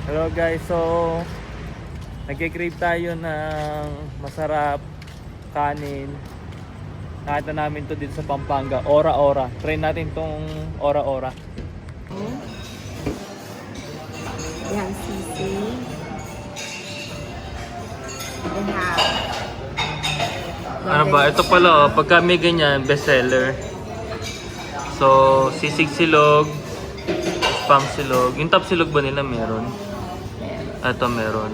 Hello guys, so nagke-crave tayo ng masarap kanin. Nakita namin to dito sa Pampanga, Ora Ora. Try natin tong Ora Ora. Yan, sisig. We have... Ano ba? Ito pala, pagka may ganyan, bestseller. So, sisig silog, spam silog. Yung top silog ba nila meron? Ito meron.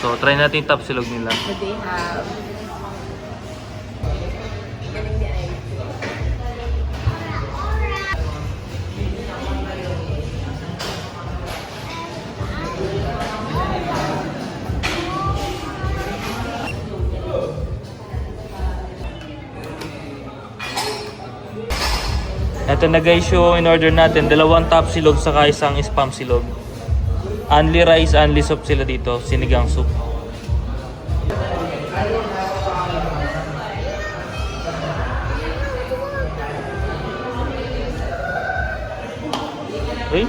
So, try natin yung top silog nila. So they have... Ito na guys yung in-order natin. Dalawang top silog saka isang spam silog. Only rice, only soup sila dito. Sinigang soup. Okay?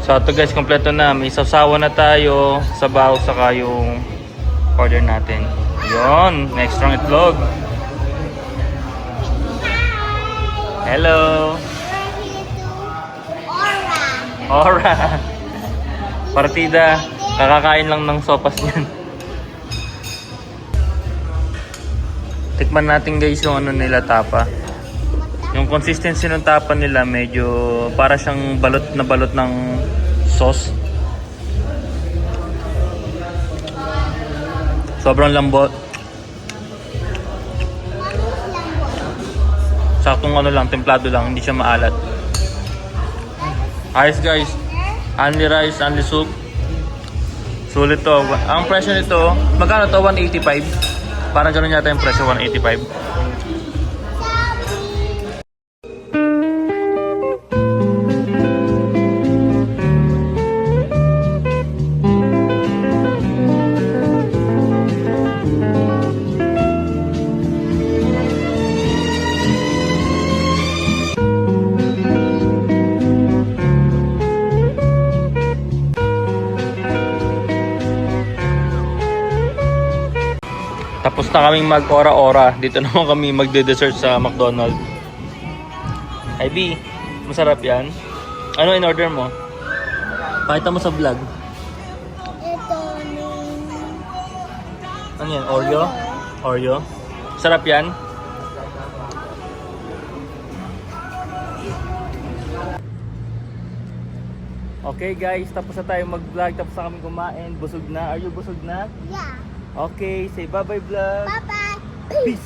So ito guys, kompleto na. May sawsawa na tayo, sabaw, saka yung order natin. Yun, next strong itlog. Hello! Ora! Partida, kakakain lang ng sopas niyan. Tikman natin guys yung ano nila tapa. Yung consistency ng tapa nila medyo para siyang balot na balot ng sauce. Sobrang lambot. Saktong ano lang, templado lang, hindi siya maalat. Ayos guys. Only rice, only soup. Sulit to. Ang presyo nito, magkano to? 185. Parang gano'n yata yung presyo, 185. Tapos na kaming mag-ora-ora. Dito naman kami magde-dessert sa McDonald's. Hi B, masarap yan. Ano in-order mo? Pakita mo sa vlog. Ito Ano yan? Oreo? Oreo? Sarap yan? Okay guys, tapos na tayo mag-vlog. Tapos na kami kumain. Busog na. Are you busog na? Yeah. Okay, say bye-bye vlog. Bye-bye. Peace.